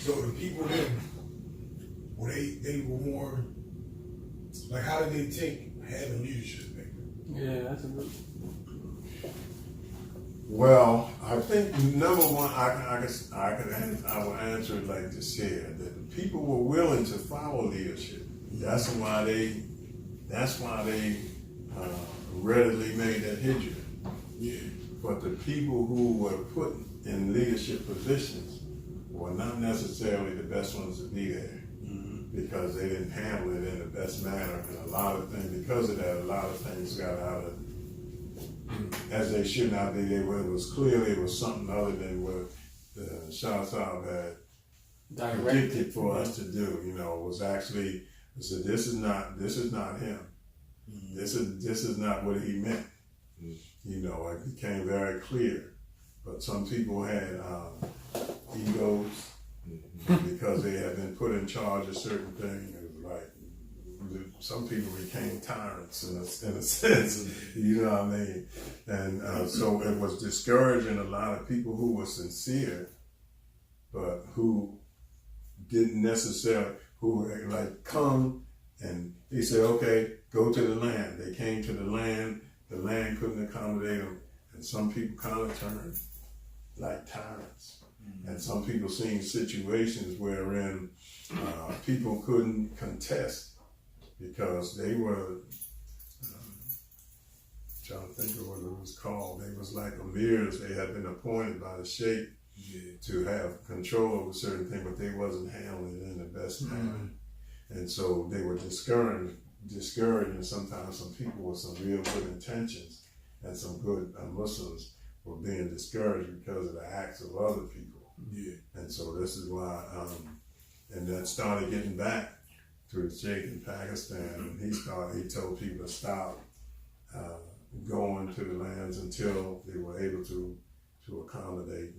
So the people then, were they were more, like, how did they take having leadership back then? Yeah, that's a good. Well, I think number one, I will answer it like this here, that the people were willing to follow leadership. That's why they readily made that hijrah. Yeah. But the people who were put in leadership positions were not necessarily the best ones to be there, because they didn't handle it in the best manner, and a lot of things, because of that, a lot of things got out of as they should not be. It was clearly it was something other than what the Shah Sahib had predicted for us to do. You know, it was actually, I said, this is not him. This is not what he meant. You know, it became very clear. But some people had egos because they had been put in charge of certain things. It was like, some people became tyrants in a sense, you know what I mean? And so it was discouraging a lot of people who were sincere, but who didn't necessarily, who like come and he said, okay, go to the land. They came to the land couldn't accommodate them, and some people kind of turned like tyrants. And some people seen situations wherein people couldn't contest because they were, trying to think of what it was called, they was like emirs. They had been appointed by the sheikh to have control over certain things, but they wasn't handling it in the best manner. And so they were discouraged, and sometimes some people with some real good intentions and some good Muslims were being discouraged because of the acts of other people. Yeah. And so this is why, and that started getting back to the sheikh in Pakistan, and he told people to stop going to the lands until they were able to accommodate,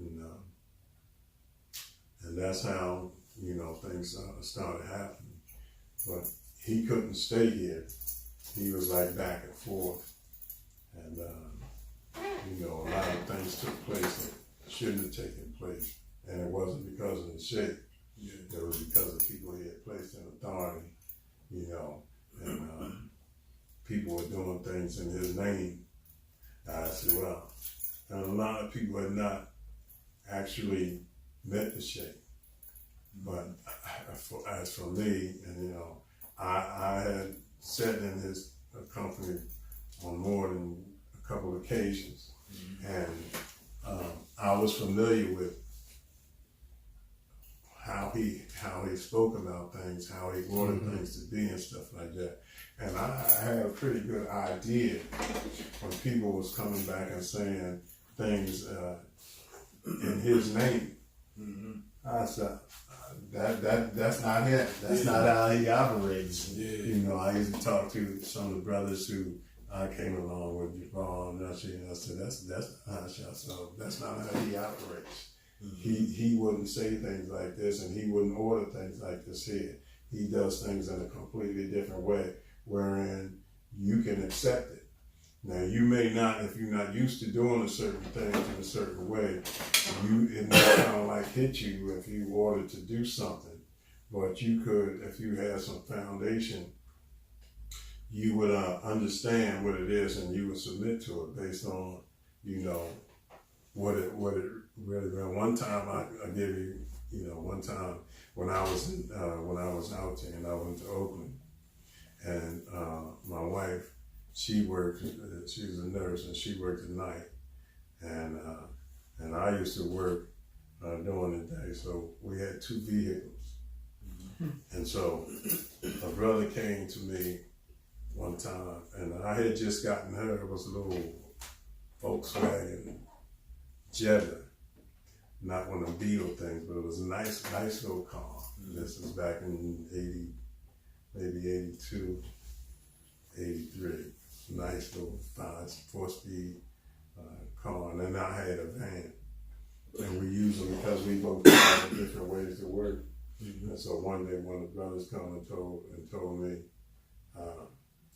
and that's how, you know, things started happening. But he couldn't stay here. He was like back and forth, and you know, a lot of things took place that shouldn't have taken place, and it wasn't because of the sheikh. It was because of people he had placed in authority, you know, and people were doing things in his name. I said, well, and a lot of people had not actually met the sheikh. But as for me, and you know, I had sat in his company on more than a couple of occasions, and I was familiar with how he spoke about things, how he wanted things to be and stuff like that. And I had a pretty good idea when people was coming back and saying things in his name. I said, that's not him. That's not how he operates. You know, I used to talk to some of the brothers who I came along with, Jabal and Nashi, and I said, that's not how he operates. He wouldn't say things like this, and he wouldn't order things like this here. He does things in a completely different way, wherein you can accept it. Now, you may not, if you're not used to doing a certain thing in a certain way, it may kind of like hit you if you ordered to do something. But you could, if you had some foundation, you would understand what it is, and you would submit to it based on, you know, what it really meant. One time, I give you, you know, one time when I was out there and I went to Oakland, and my wife, she was a nurse, and she worked at night, and I used to work during the day, so we had two vehicles. And so a brother came to me one time, and I had just gotten her, it was a little Volkswagen Jetta, not one of the Beetle things, but it was a nice little car. This was back in 80, maybe 82, 83. Nice little 4-speed car, and then I had a van, and we used them because we both had different ways to work. And so one day, one of the brothers come and told me,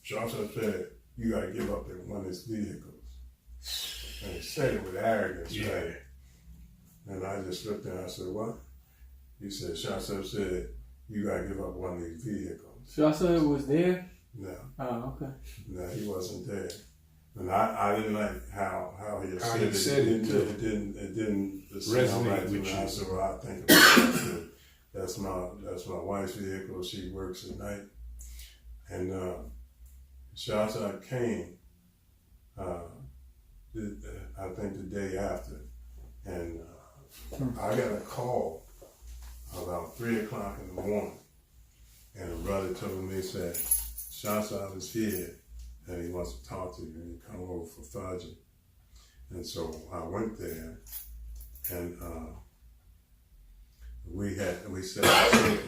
Joshua said, you got to give up one of his vehicles. And he said it with arrogance, right? And I just looked at him and I said, what? He said, Shasab said, you gotta give up one of these vehicles. Shasab was there? No. Oh, okay. No, he wasn't there. And I didn't like how he said it. It didn't resonate right with me. you. I said, well, I think about it. I said, that's my wife's vehicle. She works at night. And Shasab came, I think the day after. And I got a call about 3 o'clock in the morning. And a brother told me, he said, Shasab is here and he wants to talk to you and you come over for Fajr. And so I went there and we sat at the table.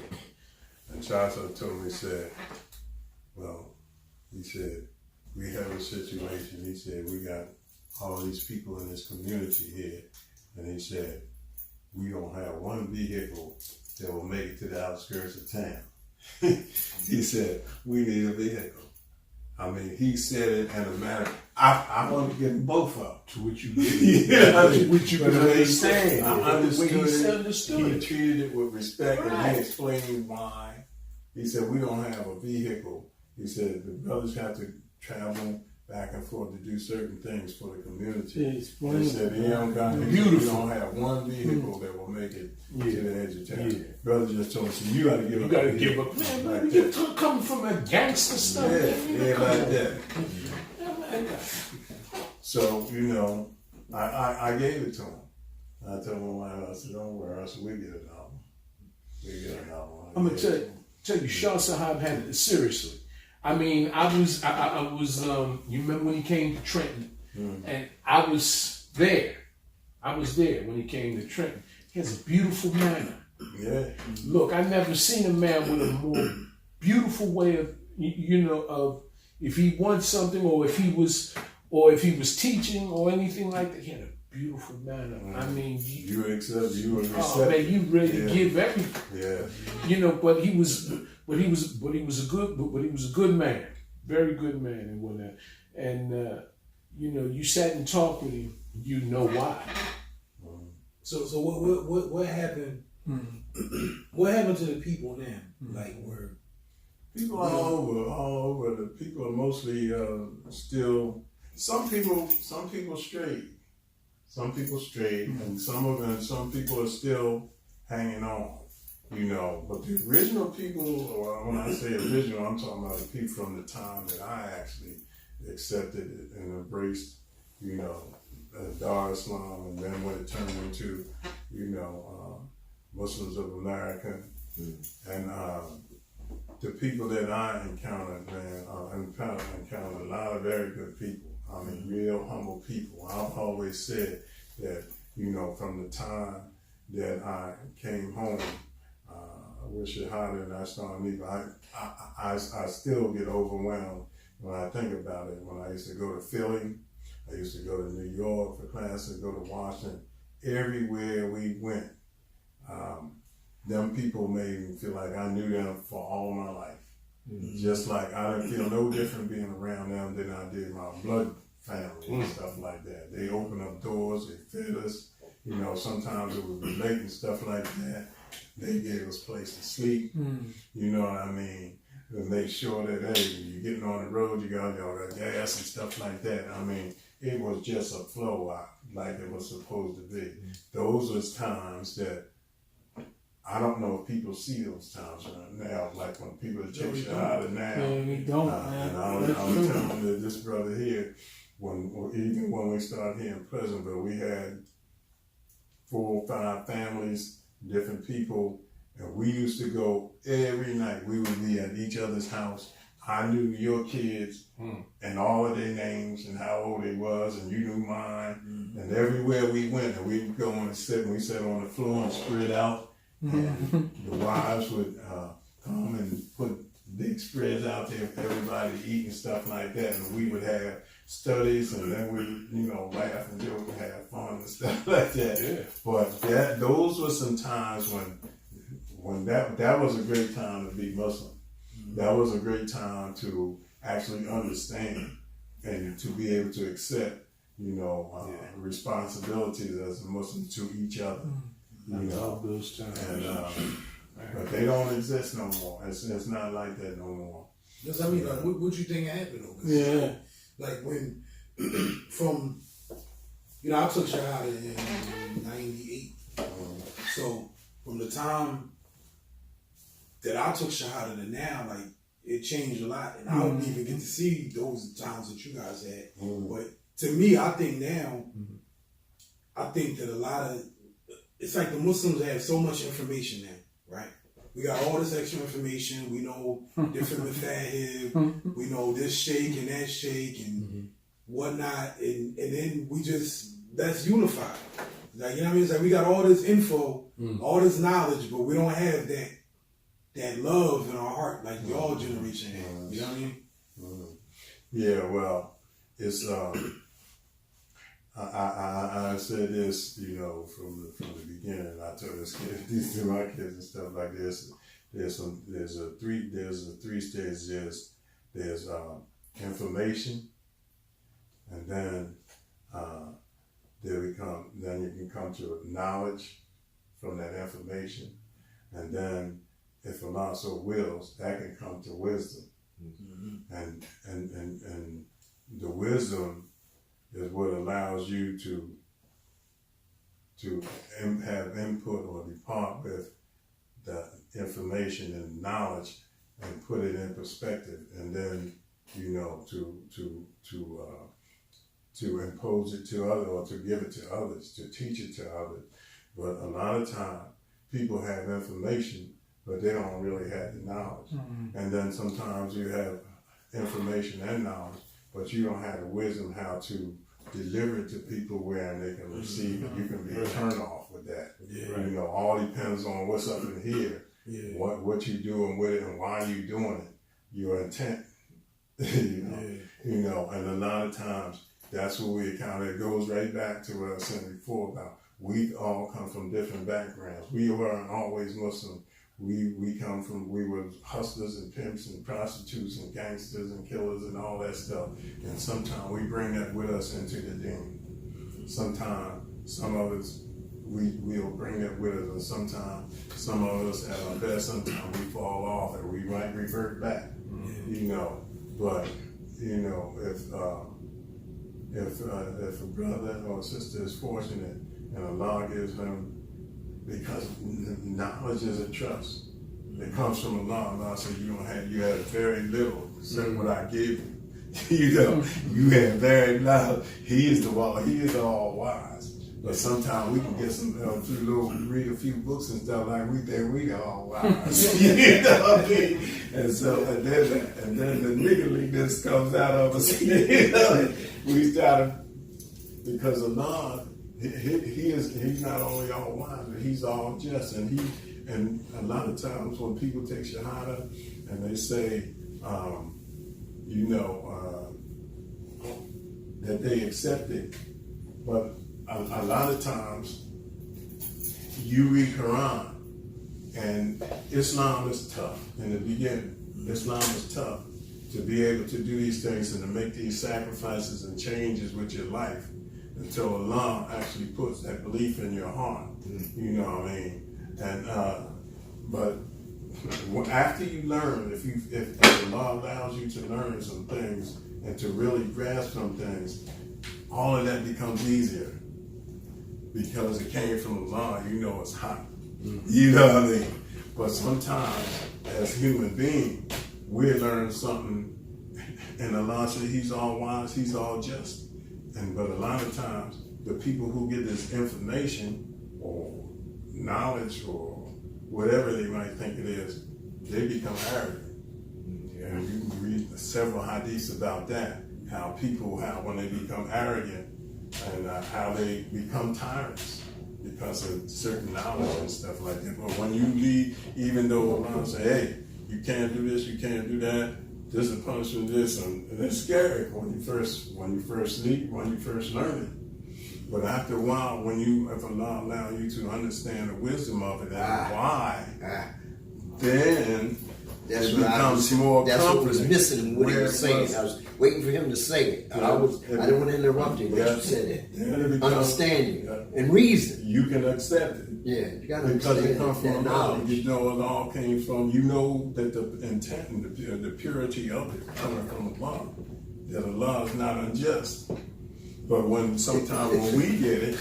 And Shasab told me, he said, we have a situation. He said, we got all these people in this community here. And he said, we don't have one vehicle that will make it to the outskirts of town. He said, we need a vehicle. I mean, he said it in a manner, I want to get them both up. To which you did. Yeah, which you can understand. I understood Understood. He treated it with respect and Right. he explained why. He said, we don't have a vehicle. He said, the brothers have to travel back and forth to do certain things for the community. He said, we don't have one vehicle that will make it to the edge of town. Yeah. Brother just told us, you got to give You up. got to give up. Man, Like you that. coming from a gangster stuff. Yeah, like that. Man. So, I gave it to him. I told my wife, I said, don't worry. I said, we get it now. I'm going to tell you, Shah Sahab had it seriously. I mean, I was, you remember when he came to Trenton? And I was there. When he came to Trenton. He has a beautiful manner. Yeah. Look, I've never seen a man with a more beautiful way of, of if he wants something or if he was teaching or anything like that. He had a beautiful manner. I mean, You would accept. oh man, you ready to give everything. Yeah. But he was a good man, very good man, and whatnot. And you sat and talked with him. You know why. So what happened? What happened to the people then? Like where People all over. The people are mostly still. Some people straight. Some people straight, and some people are still hanging on. But the original people, or when I say original, I'm talking about the people from the time that I actually accepted it and embraced, Daruul Islam, and then when it turned into, Muslims of America, and the people that I encountered, man, I encountered a lot of very good people. I mean, real humble people. I've always said that, from the time that I came home with Shahada and I started leaving, I still get overwhelmed when I think about it. When I used to go to Philly, I used to go to New York for classes, go to Washington. Everywhere we went, them people made me feel like I knew them for all my life. Just like I didn't feel no different being around them than I did my blood family and stuff like that. They opened up doors, they fed us. Sometimes it was relate and stuff like that. They gave us a place to sleep. You know what I mean? And make sure that, hey, you're getting on the road, y'all got gas and stuff like that. I mean, it was just a flow out like it was supposed to be. Those was times that I don't know if people see those times right now, like when people take Shahada now. Yeah, we don't, man. And I was telling that this brother here, even when we started here in Pleasantville, we had 4 or 5 families, different people, and we used to go every night. We would be at each other's house. I knew your kids and all of their names and how old they was, and you knew mine. And everywhere we went, and we would go and sit, and we sat on the floor and spread out. And the wives would come and put big spreads out there for everybody to eat and stuff like that. And we would have studies, and then we, laugh and joke and have fun and stuff like that. Yeah. But those were some times when that was a great time to be Muslim. That was a great time to actually understand and to be able to accept, responsibilities as a Muslim to each other. You know, those times. and but they don't exist no more. It's not like that no more. Yes, I mean, like, what you think happened though? 'Cause Yeah. like when from I took Shahada in '98. So from the time that I took Shahada to now, like it changed a lot, and I don't even get to see those times that you guys had. But to me, I think now, I think that a lot of it's like the Muslims have so much information now, right? We got all this extra information. We know different mafahib. We know this sheikh and that sheikh and whatnot, and then we just that's unified. Like, you know what I mean? It's like we got all this info, all this knowledge, but we don't have that love in our heart like y'all generation had. You know what I mean? Yeah, well, it's I said this, from the beginning. I told these to my kids and stuff like this. There's a three stage. There's information, and then then you can come to knowledge from that information, and then if Allah so wills, that can come to wisdom, and the wisdom is what allows you to have input or depart with the information and knowledge and put it in perspective, and then to impose it to others or to give it to others, to teach it to others. But a lot of time people have information, but they don't really have the knowledge. And then sometimes you have information and knowledge, but you don't have the wisdom how to deliver it to people where they can receive it. You can be turned off with that. Yeah. All depends on what's up in here, what you doing with it and why you doing it, your intent. And a lot of times that's what we encounter. It goes right back to what I said before about we all come from different backgrounds. We weren't always Muslim. We were hustlers and pimps and prostitutes and gangsters and killers and all that stuff. And sometimes we bring that with us into the deen. Sometimes some of us, we'll bring that with us, and sometimes some of us at our best, sometimes we fall off and we might revert back. But if a brother or a sister is fortunate and Allah gives them, because knowledge is a trust. It comes from Allah. Allah said you had very little, except what I gave you. You had very little. He is the all wise. But sometimes we can get some read a few books and stuff like we think we all wise. And then the niggardliness comes out of us. We start because Allah, he's not only all wise, but he's all just, and a lot of times when people take Shahada and they say, that they accept it, but a lot of times you read Quran, and Islam is tough in the beginning. Islam is tough to be able to do these things and to make these sacrifices and changes with your life until Allah actually puts that belief in your heart. You know what I mean? And but after you learn, if Allah allows you to learn some things and to really grasp some things, all of that becomes easier because it came from Allah. It's hot. You know what I mean? But sometimes, as human beings, we learn something, and Allah said He's all wise, He's all just. But a lot of times, the people who get this information or knowledge or whatever they might think it is, they become arrogant. And you can read several hadiths about that, how when they become arrogant and how they become tyrants because of certain knowledge and stuff like that. But when you leave, even though Allah say, hey, you can't do this, you can't do that, this is punishment, this, and it's scary when you first learn it. But after a while, if Allah allow you to understand the wisdom of it and why, then it becomes more comfortable. That's what was missing in what he was saying. I was waiting for him to say it. I didn't want to interrupt you, but you said it. Understanding and reason. You can accept it. Yeah, you got to Because understand it comes that from knowledge. love. You know it all came from, you know that the intent and the purity of it coming from Allah. That Allah is not unjust. But sometimes when we get it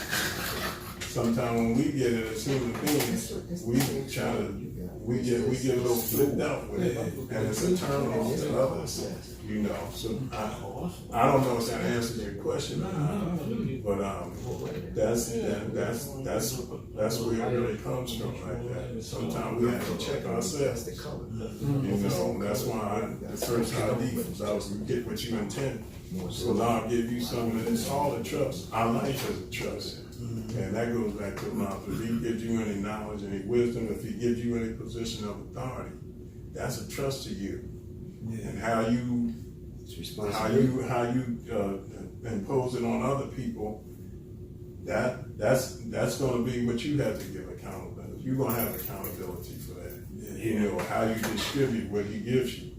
as human beings, we get a little flipped out with it, and it's a turn on to others, you know. So I don't know if that answers your question or not, but that's where it really comes from, like that. Sometimes we have to check ourselves, you know. That's why the first hadith was, you get what you intend. So Allah give you something, and it's all a trust. Our life is a trust. And that goes back to mouth. If he gives you any knowledge, any wisdom, if he gives you any position of authority, that's a trust to you. Yeah. And how you impose it on other people, that's going to be what you have to give accountability. You're going to have accountability for that. Yeah. You know, how you distribute what he gives you,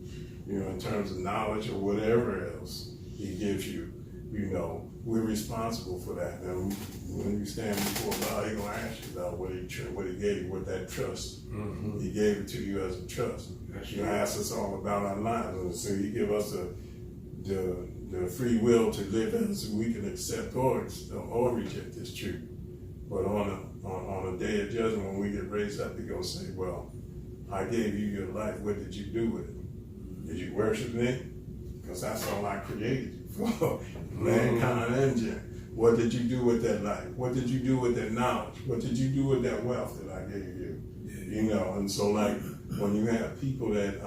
you know, in terms of knowledge or whatever else he gives you, you know. We're responsible for that. And when you stand before Allah, He's going to ask you about what He gave you, what that trust. Mm-hmm. He gave it to you as a trust. He asks us all about our lives. And so He give us the free will to live in, so we can accept or reject this truth. But on a day of judgment, when we get raised up, He's going to say, well, I gave you your life. What did you do with it? Did you worship me? Because that's all I created you for, mankind and jinn. What did you do with that life? What did you do with that knowledge? What did you do with that wealth that I gave you? You know, and so like when you have people that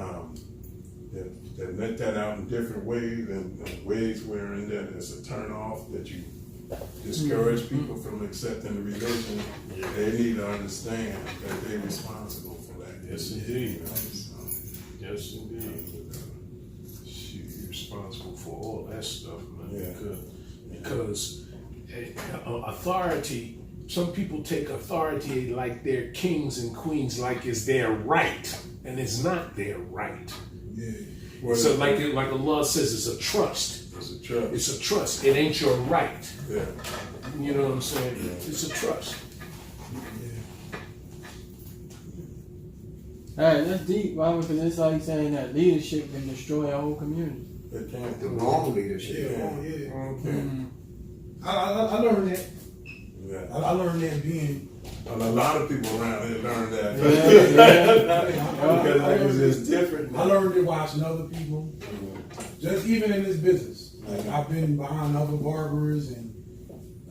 let that out in different ways and ways wherein that it's a turn off, that you discourage people from accepting the religion, they need to understand that they're responsible for that. Yes, indeed. Yes, indeed. Responsible for all that stuff, man. Yeah. Because authority, some people take authority like they're kings and queens, like it's their right, and it's not their right. Yeah. So like Allah says, it's a trust. It's a trust. It's a trust. It ain't your right. Yeah. You know what I'm saying? Yeah. It's a trust. All right, that's deep, Robert, because it's like saying that leadership can destroy a whole community. It can't. The wrong leadership. I learned that. Yeah. I learned that being. And a lot of people around here learned that. Because it's different. I learned it watching other people. Just even in this business. Like I've been behind other barbers, and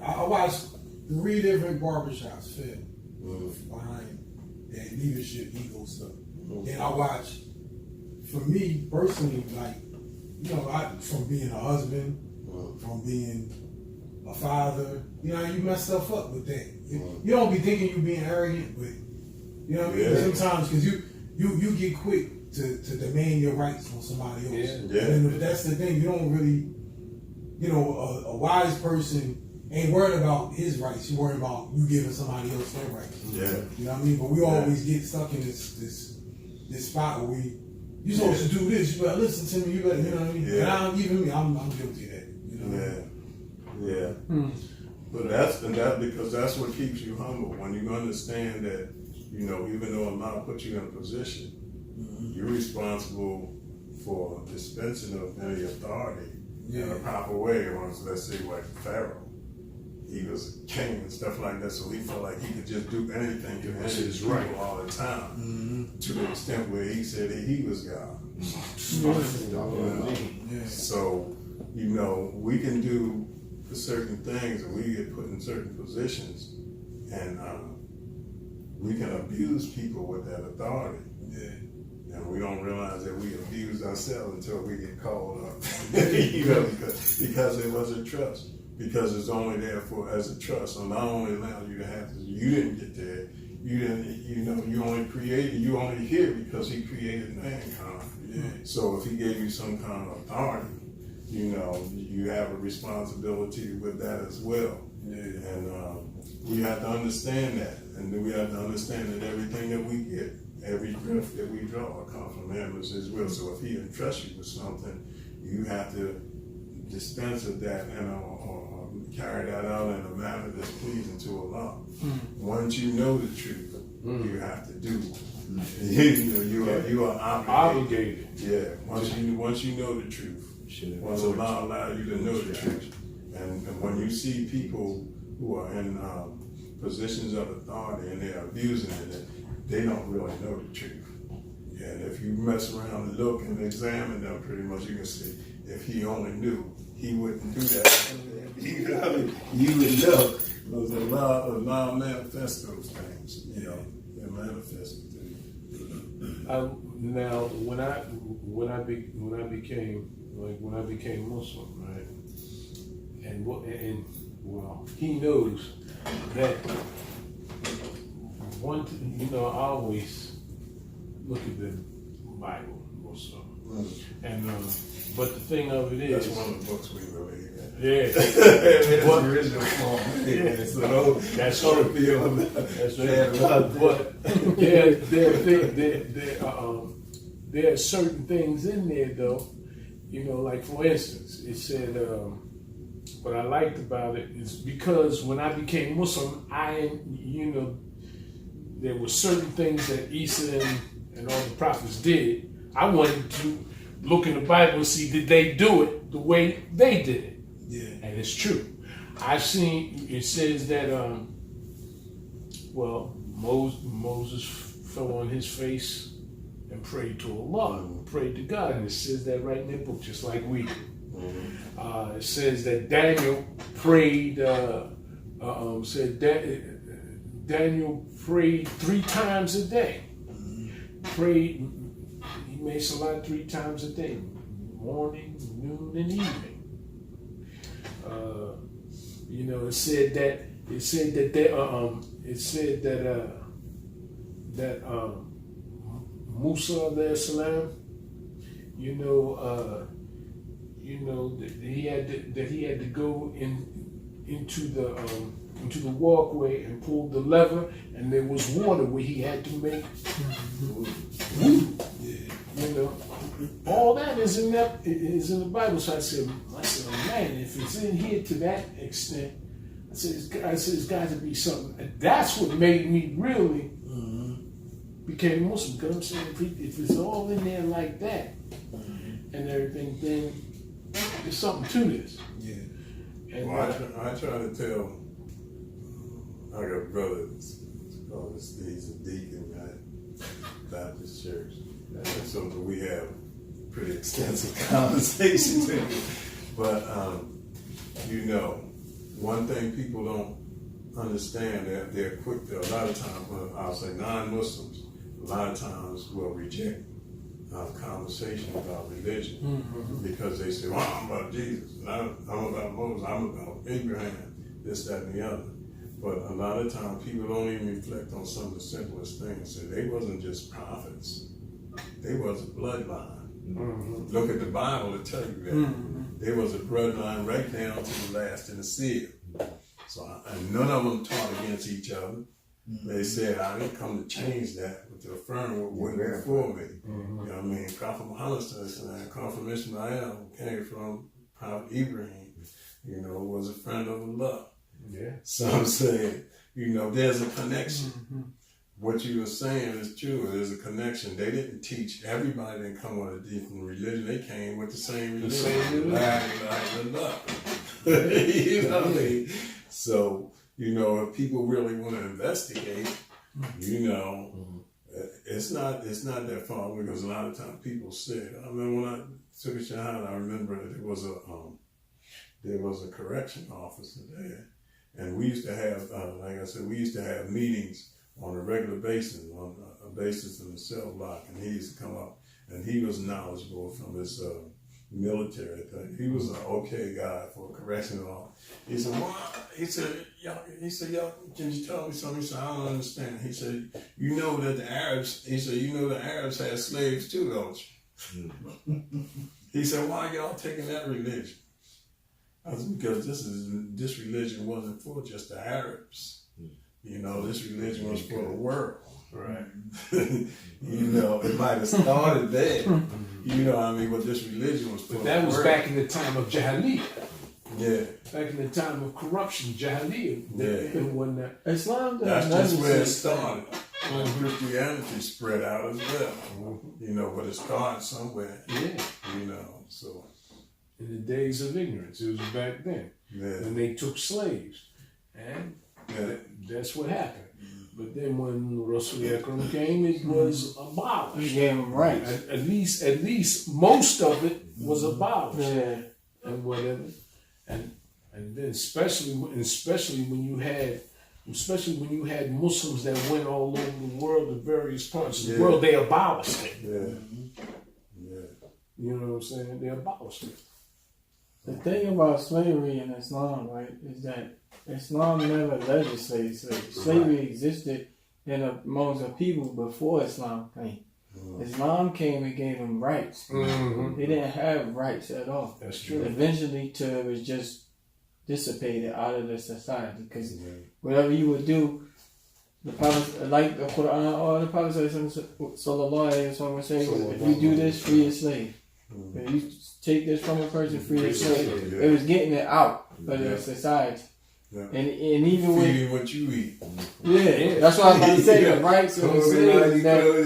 I watched 3 different barbershops fail behind that leadership ego stuff. And I watched, for me personally, like, you know, from being a husband, from being a father, you know, you mess stuff up with that. You don't be thinking you being arrogant, but you know what I mean? Sometimes, because you get quick to demand your rights on somebody else. And that's the thing, you don't really, you know, a wise person ain't worried about his rights, you worried about you giving somebody else their rights. Yeah. You know what I mean? But we always get stuck in this spot where you're supposed to do this, you better listen to me, you better, you know what I mean? And I'm guilty of that. You know? Yeah. But because that's what keeps you humble. When you understand that, you know, even though Allah put you in a position, you're responsible for dispensing of any authority in a proper way. Let's say like Pharaoh. He was a king and stuff like that, so he felt like he could just do anything to his right all the time, to the extent where he said that he was God. So, you know, we can do certain things, and we get put in certain positions, and we can abuse people with that authority. And we don't realize that we abuse ourselves until we get called up. You know, because it was a trust. Because it's only there as a trust. And not only allowed you to have this, you didn't get there. You didn't, you know, you only here because He created mankind. So if He gave you some kind of authority, you know, you have a responsibility with that as well. And we have to understand that. And then we have to understand that everything that we get, every gift that we draw comes from Him as His will. So if He entrusts you with something, you have to dispense of that and carry that out in a manner that's pleasing to Allah. Once you know the truth, you have to do. You are obligated. Yeah. Once you know the truth, once Allah allows you to know the truth, and when you see people who are in positions of authority and they're abusing it, they don't really know the truth. And if you mess around and look and examine them, pretty much you can see if he only knew, he wouldn't do that. You would know. Because Allah manifests those things. They manifest it to you. Now, when I became Muslim, right? And well, he knows that I always look at the Bible also. And but the thing of it is, that's one of the books we believe in. Yeah. What the original form. Yeah. So that's sort of feel. That's right. But there are certain things in there though. Like for instance, it said what I liked about it is because when I became Muslim, there were certain things that Isa and all the prophets did. I wanted to look in the Bible and see did they do it the way they did it. Yeah. And it's true. I've seen it says that Moses fell on his face and prayed to Allah, prayed to God, and it says that right in their book, just like we do. It says that Daniel prayed. Daniel prayed 3 times a day. Prayed. He made salat 3 times a day, morning, noon, and evening. It said that Musa alayhi salam, that he had to go into the walkway and pull the lever, and there was water where he had to make. All that is in the Bible. So I said, man, if it's in here to that extent, I said it's got to be something. And that's what made me really became Muslim. Because I'm saying, if it's all in there like that and everything, then there's something to this. Yeah. And I try to tell. I got a brother. He's a deacon at Baptist Church. That's something we have pretty extensive conversations in. But, one thing people don't understand, they're quick to, a lot of times, I'll say non-Muslims, a lot of times will reject conversation about religion because they say, well, I'm about Jesus, and I'm about Moses, I'm about Abraham, this, that, and the other. But a lot of times people don't even reflect on some of the simplest things. So they wasn't just prophets. They was a bloodline. Look at the Bible to tell you that. There was a bloodline right down to the last in the seal. So, and none of them taught against each other. They said, I didn't come to change that, but to affirm what went before me. You know what I mean? Prophet Muhammad said, confirmation I am came from Prophet Ibrahim, was a friend of Allah. Yeah. So I'm saying, there's a connection. What you were saying is true. There's a connection. They didn't teach. Everybody didn't come with a different religion. They came with the same religion. You know what I mean? So, if people really want to investigate, it's not that far because a lot of times people said. I mean, when I took a shahada, I remember there was a correction officer there, and we used to have, like I said, meetings on a regular basis, on a basis in the cell block, and he used to come up, and he was knowledgeable from his military thing. He was an okay guy for a correctional officer. He said, "What?" He said, "Y'all, can you tell me something?" He said, "I don't understand." He said, "You know that the Arabs," he said, "You know the Arabs had slaves too, don't you?" He said, "Why y'all taking that religion?" I said, "Because this religion wasn't for just the Arabs. This religion was for the world." Right. It might have started there. But this religion was for the world. That was back in the time of Jahiliyyah. Yeah. Back in the time of corruption, Jahiliyyah, Yeah. and whatnot. Islam That's does just where it say- started. Christianity spread out as well. You know, but it started somewhere. Yeah. You know, so In the days of ignorance, it was back then. yeah. When they took slaves. And Yeah. that's what happened. But then when Rasul Akram came, it was He abolished. gave him rights. At least most of it was abolished. Yeah. And whatever. And then especially when you had Muslims that went all over the world to various parts of the Yeah. world, they abolished it. Yeah. Yeah. You know what I'm saying? They abolished it. The thing about slavery in Islam, right, is that Islam never legislated slavery. Slavery existed amongst the people before Islam came. Islam came and gave them rights. Mm-hmm. They didn't have rights at all. That's true. Eventually, till it was just dissipated out of the society. Because whatever you would do, the Prophet, like the Quran or the Prophet sallallahu alaihi wasallam would say, if you do this, free a slave. If you take this from a person, free a slave. It was getting it out of the society. Yeah. And even with Feeding what you eat. yeah, that's what I was about to say. The rights of the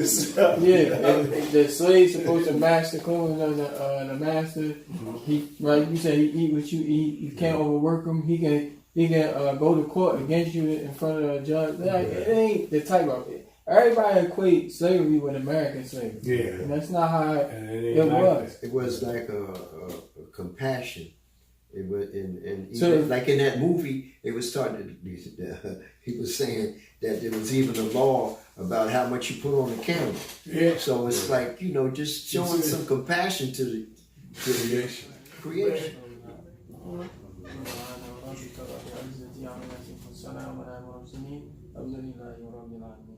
slaves. The slave's supposed to match the clothes of the master. He, like you said, he eat what you eat. You can't overwork him. He can go to court against you in front of a judge. Like, it ain't the type of it. Everybody equate slavery with American slavery. Yeah. And that's not how And it it ain't like was. It was like a compassion. It was, and So- even, like in that movie, it was starting. He was saying that there was even a law about how much you put on the camera. Yeah. So it's like, you know, just showing some compassion to the Creation. creation. السلام على المرسلين الحمد لله رب العالمين